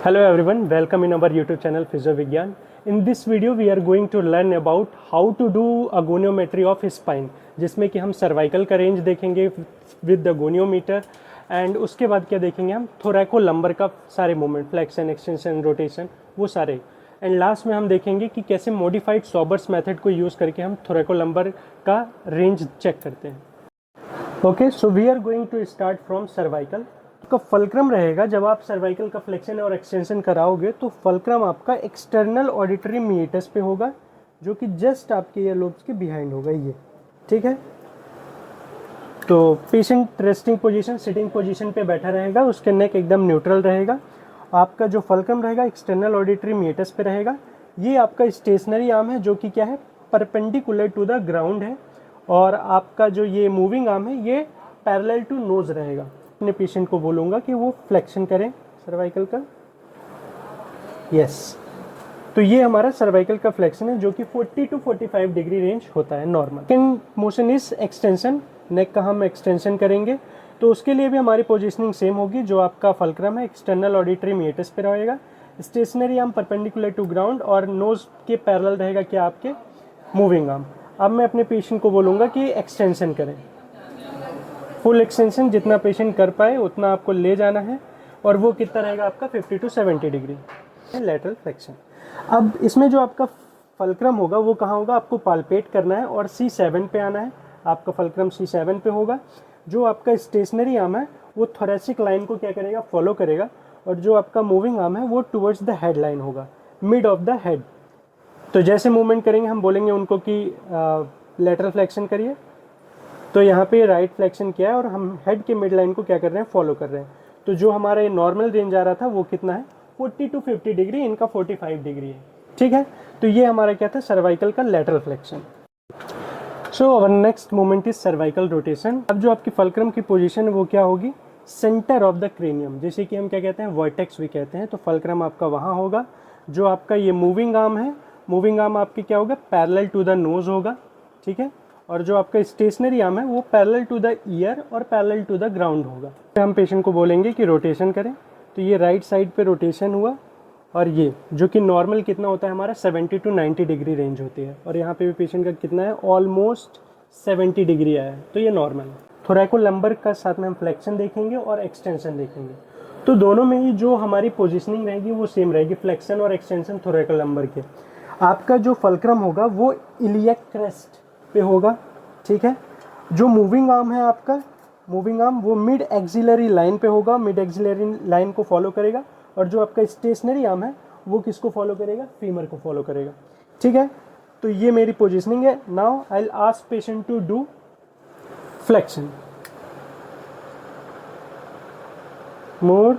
Hello everyone, welcome in our YouTube channel Physio Vigyan. In this video we are going to learn about how to do a goniometry of spine, जिसमें कि हम cervical का range देखेंगे with the goniometer and उसके बाद क्या देखेंगे हम थोरैको लंबर का सारे मूवमेंट, फ्लेक्शन, एक्सटेंशन, रोटेशन, वो सारे एंड लास्ट में हम देखेंगे कि कैसे मॉडिफाइड सॉबर्स मेथड को यूज़ करके हम थोरैको लंबर का रेंज चेक करते हैं. Okay, so we are going to start from cervical. का फलक्रम रहेगा जब आप सर्वाइकल का फ्लेक्शन और एक्सटेंशन कराओगे तो फलक्रम आपका एक्सटर्नल ऑडिटरी मीएटस पे होगा, जो कि जस्ट आपके ईयर लोब्स के बिहाइंड होगा ये. ठीक है, तो patient resting position, sitting position पे बैठा रहेगा, उसके नेक एकदम न्यूट्रल रहेगा. आपका जो फलक्रम रहेगा एक्सटर्नल ऑडिटरी मीएटस पे रहेगा. ये आपका स्टेशनरी आर्म है जो कि क्या है, परपेंडिकुलर टू द ग्राउंड है, और आपका जो ये मूविंग आर्म है ये पैरेलल टू नोज रहेगा. अपने पेशेंट को बोलूँगा कि वो फ्लेक्शन करें सर्वाइकल का. यस, तो ये हमारा सर्वाइकल का फ्लेक्शन है जो कि 40 टू 45 डिग्री रेंज होता है normal. Second motion is extension. Neck का हम एक्सटेंशन करेंगे तो उसके लिए भी हमारी पोजीशनिंग सेम होगी. जो आपका फलक्रम है एक्सटर्नल ऑडिटरी मीएटस पे रहेगा, stationary arm perpendicular to ground और नोज के पैरेलल रहेगा क्या आपके मूविंग आर्म. अब मैं अपने पेशेंट को बोलूँगा कि एक्सटेंशन करें. फुल एक्सटेंशन जितना पेशेंट कर पाए उतना आपको ले जाना है, और वो कितना रहेगा आपका 50 टू 70 डिग्री लैटरल फ्लेक्शन. अब इसमें जो आपका फलक्रम होगा वो कहाँ होगा, आपको पाल्पेट करना है और C7 पे आना है. आपका फलक्रम C7 पे होगा. जो आपका स्टेशनरी आर्म है वो थोरेसिक लाइन को क्या करेगा, फॉलो करेगा, और जो आपका मूविंग आर्म है वो टुवर्ड्स द हेड लाइन होगा, मिड ऑफ द हेड. तो जैसे मूवमेंट करेंगे हम बोलेंगे उनको कि लैटरल फ्लेक्शन करिए, तो यहाँ पे राइट फ्लेक्शन किया है और हम हेड के मिड लाइन को क्या कर रहे हैं, फॉलो कर रहे हैं. तो जो हमारा ये नॉर्मल रेंज आ रहा था वो कितना है, 40 टू 50 डिग्री, इनका 45 डिग्री है. ठीक है, तो ये हमारा क्या था, सर्वाइकल का lateral flexion. So our next movement is cervical rotation. अब जो आपकी फलक्रम की पोजीशन है वो क्या होगी, सेंटर ऑफ द क्रेनियम, जैसे कि हम क्या कहते हैं वर्टेक्स भी कहते हैं. तो फलक्रम आपका वहाँ होगा. जो आपका ये मूविंग आर्म है, मूविंग आर्म आपकी क्या होगा, पैरेलल टू द नोज होगा. ठीक है, और जो आपका स्टेशनरी आर्म है वो पैरेलल टू द ईयर और पैरेलल टू द ग्राउंड होगा. हम पेशेंट को बोलेंगे कि रोटेशन करें, तो ये राइट साइड पे रोटेशन हुआ, और ये जो कि नॉर्मल कितना होता है हमारा 70 टू 90 डिग्री रेंज होती है, और यहाँ पे भी पेशेंट का कितना है, ऑलमोस्ट 70 डिग्री आया है, तो ये नॉर्मल है. थोरैको लंबर का साथ में हम फ्लेक्शन देखेंगे और एक्सटेंशन देखेंगे. तो दोनों में ही जो हमारी पोजिशनिंग रहेगी वो सेम रहेगी, फ्लेक्शन और एक्सटेंशन थोरैको लंबर के. आपका जो फलक्रम होगा वो इलियक क्रेस्ट पे होगा. ठीक है, जो मूविंग आर्म है आपका, मूविंग आर्म वो मिड एक्सिलरी लाइन पे होगा, मिड एक्सिलरी लाइन को फॉलो करेगा, और जो आपका स्टेशनरी आर्म है वो किसको फॉलो करेगा, फीमर को फॉलो करेगा. ठीक है, तो ये मेरी पोजीशनिंग है. Now I will ask patient to do flexion. More.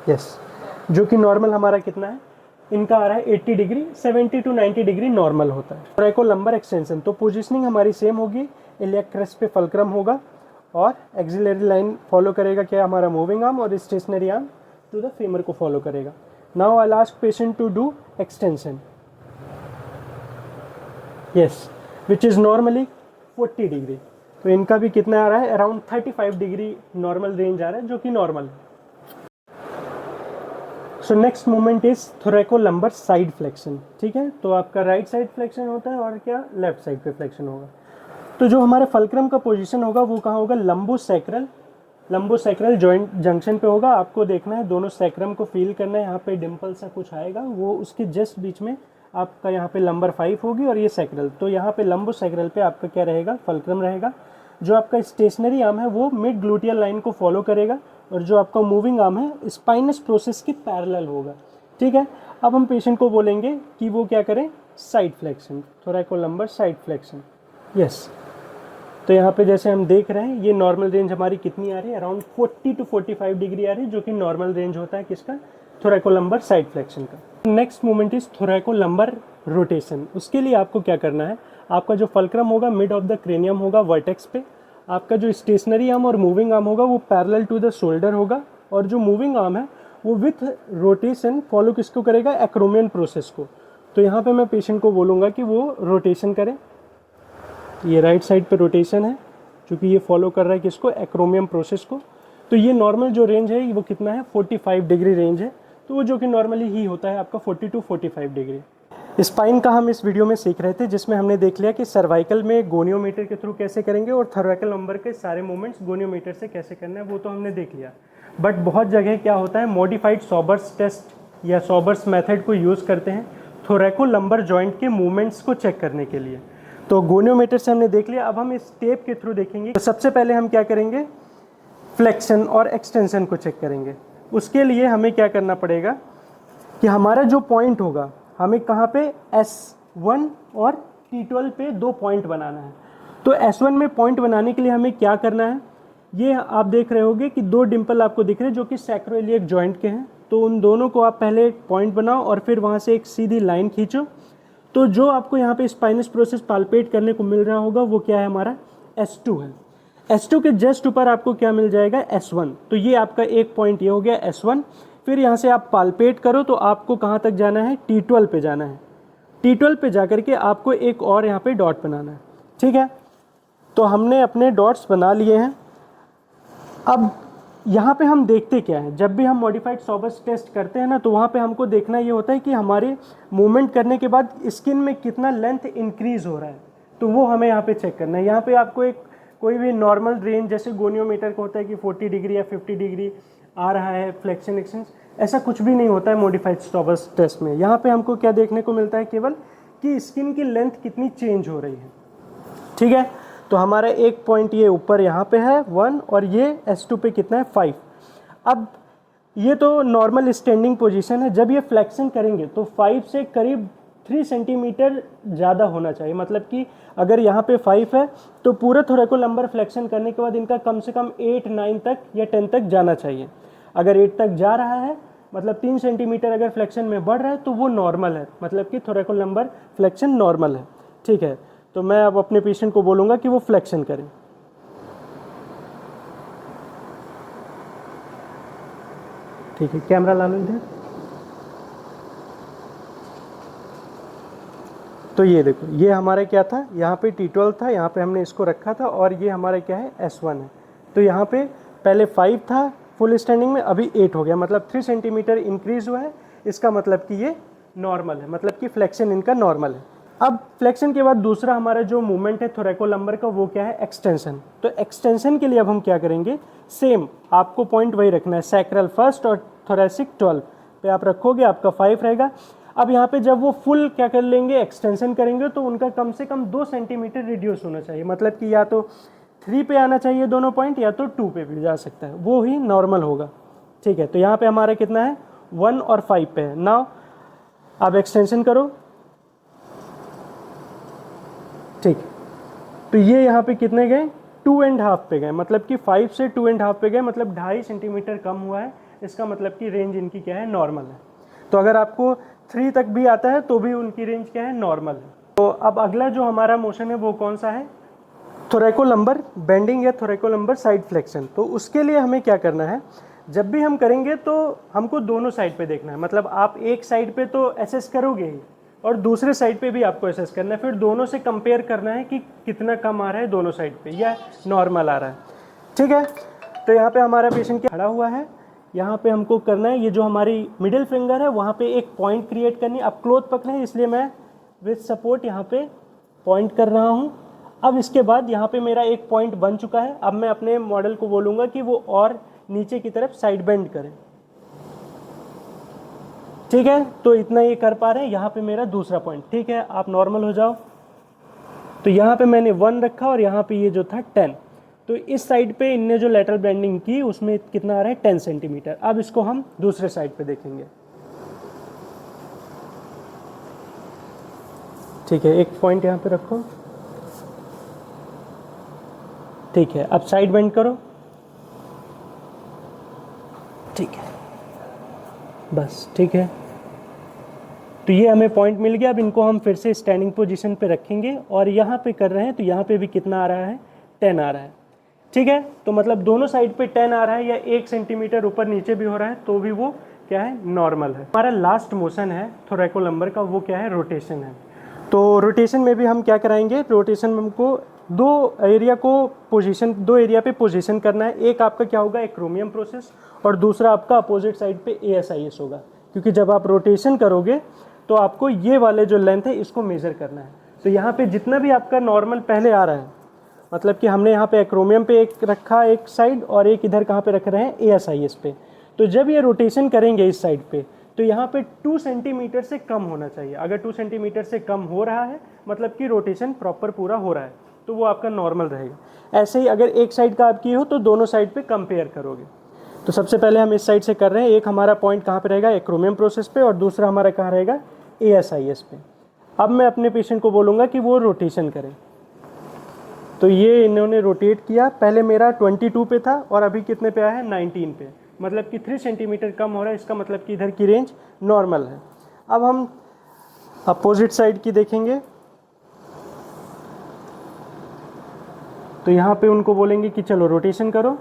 Yes, जो कि नॉर्मल हमारा कितना है, इनका आ रहा है 80 डिग्री, 70 टू 90 डिग्री नॉर्मल होता है. थोरैको लंबर एक्सटेंशन, तो पोजीशनिंग हमारी सेम होगी. इलियक क्रेस्ट पे फलक्रम होगा और एक्सिलरी लाइन फॉलो करेगा क्या, हमारा मूविंग आर्म, और stationary arm to the femur को फॉलो करेगा. Now I will ask patient to do extension. Yes, which is normally 40 degree. तो इनका भी कितना आ रहा है, अराउंड 35 डिग्री नॉर्मल रेंज आ रहा है, जो कि normal. So next movement is थोरैको lumbar side flexion. ठीक है, तो आपका राइट साइड फ्लेक्शन होता है और क्या लेफ्ट साइड पे फ्लेक्शन होगा. तो जो हमारे फलक्रम का पोजीशन होगा वो कहाँ होगा, लंबोसैक्रल, लंबोसैक्रल जॉइंट जंक्शन पे होगा. आपको देखना है, दोनों सैक्रम को फील करना है. यहाँ पे डिम्पल सा कुछ आएगा, वो उसके जस्ट बीच में आपका यहाँ पे लंबर 5 होगी और ये सैक्रल. तो यहाँ पे लंबोसैक्रल पे आपका क्या रहेगा, फलक्रम रहेगा. जो आपका स्टेशनरी आर्म है वो मिड ग्लूटियल लाइन को फॉलो करेगा, और जो आपका मूविंग आर्म है स्पाइनस प्रोसेस के पैरेलल होगा. ठीक है, अब हम पेशेंट को बोलेंगे कि वो क्या करें, side flexion, थोरैको lumbar side flexion. Yes, तो यहाँ पे जैसे हम देख रहे हैं ये नॉर्मल रेंज हमारी कितनी आ रही है, अराउंड 40 टू 45 डिग्री आ रही है, जो कि नॉर्मल रेंज होता है किसका, थोरैको लंबर साइड फ्लेक्शन का. Next movement is थोरैको lumbar rotation. उसके लिए आपको क्या करना है, आपका जो फलक्रम होगा मिड ऑफ द क्रेनियम होगा वर्टेक्स पे. आपका जो स्टेशनरी आर्म और मूविंग आर्म होगा वो पैरेलल टू द शोल्डर होगा, और जो मूविंग आर्म है वो विथ रोटेशन फॉलो किसको करेगा, एक्रोमियन प्रोसेस को. तो यहाँ पे मैं पेशेंट को बोलूँगा कि वो रोटेशन करें. ये राइट साइड पे रोटेशन है, क्योंकि ये फॉलो कर रहा है किसको, एक्रोमियम प्रोसेस को. तो ये नॉर्मल जो रेंज है वो कितना है, 45 डिग्री रेंज है, तो वो जो कि नॉर्मली ही होता है आपका 40 to 45 डिग्री। स्पाइन का हम इस वीडियो में सीख रहे थे, जिसमें हमने देख लिया कि सर्वाइकल में गोनियोमीटर के थ्रू कैसे करेंगे और थोरैकल लंबर के सारे मूवमेंट्स गोनियोमीटर से कैसे करना है वो तो हमने देख लिया। बट बहुत जगह क्या होता है, मॉडिफाइड सॉबर्स टेस्ट या सॉबर्स मेथड को यूज़ करते हैं थोरैको लंबर जॉइंट के मूवमेंट्स को चेक करने के लिए। तो गोनियोमीटर से हमने देख लिया, अब हम इस टेप के थ्रू देखेंगे। तो सबसे पहले हम क्या करेंगे, फ्लेक्शन और एक्सटेंशन को चेक करेंगे। उसके लिए हमें क्या करना पड़ेगा कि हमारा जो पॉइंट होगा, हमें कहाँ पे S1 और T12 पे 2 पॉइंट बनाना है। तो S1 में पॉइंट बनाने के लिए हमें क्या करना है, ये आप देख रहे होंगे कि 2 डिम्पल आपको दिख रहे हैं जो कि सैक्रोइलियक जॉइंट के हैं। तो उन दोनों को आप पहले पॉइंट बनाओ और फिर वहाँ से एक सीधी लाइन खींचो। तो जो आपको यहाँ पे स्पाइनस प्रोसेस पाल्पेट करने को मिल रहा होगा वो क्या है, हमारा S2 है। S2 के जस्ट ऊपर आपको क्या मिल जाएगा, S1। तो ये आपका एक पॉइंट ये हो गया S1। फिर यहाँ से आप पाल्पेट करो तो आपको कहाँ तक जाना है, T12 पे जाना है। T12 पे जाकर के आपको एक और यहाँ पे डॉट बनाना है, ठीक है। तो हमने अपने डॉट्स बना लिए हैं। अब यहाँ पे हम देखते क्या है, जब भी हम मॉडिफाइड सॉबर्स टेस्ट करते हैं ना, तो वहाँ पे हमको देखना ये होता है कि हमारे मूवमेंट करने के बाद स्किन में कितना लेंथ इंक्रीज हो रहा है। तो वो हमें यहाँ पे चेक करना है। यहाँ पे आपको एक कोई भी नॉर्मल रेंज जैसे गोनियोमीटर का होता है कि 40 डिग्री या 50 डिग्री आ रहा है फ्लेक्शन एक्सटेंशन, ऐसा कुछ भी नहीं होता है मॉडिफाइड सॉबर्स टेस्ट में। यहाँ पे हमको क्या देखने को मिलता है, केवल कि स्किन की लेंथ कितनी चेंज हो रही है, ठीक है। तो हमारा एक पॉइंट ये ऊपर यहाँ पे है 1 और ये S2 पे कितना है 5। अब ये तो नॉर्मल स्टैंडिंग पोजीशन है। जब ये फ्लेक्शन करेंगे तो 5 से करीब 3 सेंटीमीटर ज़्यादा होना चाहिए। मतलब कि अगर यहाँ पे 5 है तो पूरा थोरैको लंबर फ्लेक्शन करने के बाद इनका कम से कम 8, 9 तक या 10 तक जाना चाहिए। अगर 8 तक जा रहा है मतलब 3 सेंटीमीटर अगर फ्लेक्शन में बढ़ रहा है तो वो नॉर्मल है, मतलब कि थोरैको लंबर फ्लेक्शन नॉर्मल है, ठीक है। तो मैं अब अपने पेशेंट को बोलूँगा कि वो फ्लेक्शन करें। ठीक है, कैमरा ला लो इधर। तो ये देखो, ये हमारा क्या था, यहाँ पे T12 था, यहाँ पे हमने इसको रखा था और ये हमारा क्या है, S1 है। तो यहाँ पे पहले 5 था फुल स्टैंडिंग में, अभी 8 हो गया, मतलब 3 सेंटीमीटर इंक्रीज हुआ है। इसका मतलब कि ये नॉर्मल है, मतलब कि फ्लेक्शन इनका नॉर्मल है। अब फ्लेक्शन के बाद दूसरा हमारा जो मूवमेंट है थोरैको लंबर का, वो क्या है, एक्सटेंशन। तो एक्सटेंशन के लिए अब हम क्या करेंगे, सेम आपको पॉइंट वही रखना है, सैक्रल फर्स्ट और थोरैसिक 12 पे आप रखोगे, आपका 5 रहेगा। अब यहाँ पे जब वो फुल क्या कर लेंगे, एक्सटेंशन करेंगे, तो उनका कम से कम 2 सेंटीमीटर रिड्यूस होना चाहिए। मतलब कि या तो 3 पे आना चाहिए दोनों पॉइंट, या तो 2 पे भी जा सकता है, वो ही नॉर्मल होगा, ठीक है। तो यहाँ पे हमारा कितना है, 1 और 5 पे है। नाउ अब एक्सटेंशन करो, ठीक। तो ये यहाँ पे कितने गए, 2.5 पे गए, मतलब कि 5 से 2.5 पे गए, मतलब 2.5 सेंटीमीटर कम हुआ है। इसका मतलब कि रेंज इनकी क्या है, नॉर्मल है। तो अगर आपको 3 तक भी आता है तो भी उनकी रेंज क्या है, नॉर्मल है। तो अब अगला जो हमारा मोशन है वो कौन सा है, थोरैको लंबर बेंडिंग या थोरैको लंबर साइड फ्लेक्शन। तो उसके लिए हमें क्या करना है, जब भी हम करेंगे तो हमको दोनों साइड पे देखना है। मतलब आप एक साइड पे तो एसेस करोगे ही और दूसरे साइड पे भी आपको एसेस करना है, फिर दोनों से कंपेयर करना है कि कितना कम आ रहा है दोनों साइड पे या नॉर्मल आ रहा है, ठीक है। तो यहाँ पे हमारा पेशेंट खड़ा हुआ है, यहाँ पे हमको करना है, ये जो हमारी मिडिल फिंगर है वहाँ पे एक पॉइंट क्रिएट करनी है। अब क्लोथ पकड़े हैं इसलिए मैं विथ सपोर्ट यहाँ पे पॉइंट कर रहा हूँ। अब इसके बाद यहाँ पे मेरा एक पॉइंट बन चुका है। अब मैं अपने मॉडल को बोलूँगा कि वो और नीचे की तरफ साइड बेंड करें, ठीक है। तो इतना ये कर पा रहे हैं। यहाँ पे मेरा दूसरा पॉइंट, ठीक है, आप नॉर्मल हो जाओ। तो यहाँ पे मैंने 1 रखा और यहाँ पे ये जो था 10। तो इस साइड पे इनने जो लेटरल बेंडिंग की उसमें कितना आ रहा है, 10 सेंटीमीटर। अब इसको हम दूसरे साइड पे देखेंगे, ठीक है। एक पॉइंट यहाँ पे रखो, ठीक है। अब साइड बेंड करो, ठीक है, बस, ठीक है। तो ये हमें पॉइंट मिल गया। अब इनको हम फिर से स्टैंडिंग पोजीशन पे रखेंगे और यहाँ पे कर रहे हैं, तो यहाँ पे भी कितना आ रहा है, 10 आ रहा है, ठीक है। तो मतलब दोनों साइड पे 10 आ रहा है या 1 सेंटीमीटर ऊपर नीचे भी हो रहा है तो भी वो क्या है, नॉर्मल है। हमारा लास्ट मोशन है थोरैको लंबर का, वो क्या है, रोटेशन है। तो रोटेशन में भी हम क्या कराएंगे, रोटेशन में हमको दो एरिया पे पोजीशन करना है। एक आपका क्या होगा, एक्रोमियम प्रोसेस, और दूसरा आपका अपोजिट साइड पे ASIS होगा, क्योंकि जब आप रोटेशन करोगे तो आपको ये वाले जो लेंथ है इसको मेज़र करना है। तो यहाँ पे जितना भी आपका नॉर्मल पहले आ रहा है, मतलब कि हमने यहाँ पे एक्रोमियम पे एक रखा एक साइड और एक इधर कहाँ पे रख रहे हैं, ASIS पे। तो जब ये रोटेशन करेंगे इस साइड पे तो यहाँ पे 2 सेंटीमीटर से कम होना चाहिए। अगर 2 सेंटीमीटर से कम हो रहा है मतलब कि रोटेशन प्रॉपर पूरा हो रहा है, तो वो आपका नॉर्मल रहेगा। ऐसे ही अगर एक साइड का आप किए हो तो दोनों साइड पे कंपेयर करोगे। तो सबसे पहले हम इस साइड से कर रहे हैं। एक हमारा पॉइंट कहाँ पे रहेगा, एक्रोमियम प्रोसेस पे, और दूसरा हमारा कहाँ रहेगा, ASIS पे। अब मैं अपने पेशेंट को बोलूँगा कि वो रोटेशन करें। तो ये इन्होंने रोटेट किया, पहले मेरा 22 पे था और अभी कितने पे आया है, 19 पे, मतलब कि 3 सेंटीमीटर कम हो रहा है। इसका मतलब कि इधर की रेंज नॉर्मल है। अब हम अपोजिट साइड की देखेंगे। तो यहाँ पे उनको बोलेंगे कि चलो रोटेशन करो,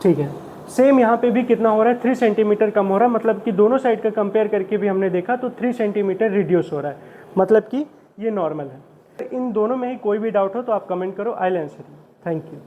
ठीक है। सेम यहाँ पे भी कितना हो रहा है, 3 सेंटीमीटर कम हो रहा है, मतलब कि दोनों साइड का कंपेयर करके भी हमने देखा तो 3 सेंटीमीटर रिड्यूस हो रहा है, मतलब कि ये नॉर्मल है। इन दोनों में ही कोई भी डाउट हो तो आप कमेंट करो, I will answer you. Thank you.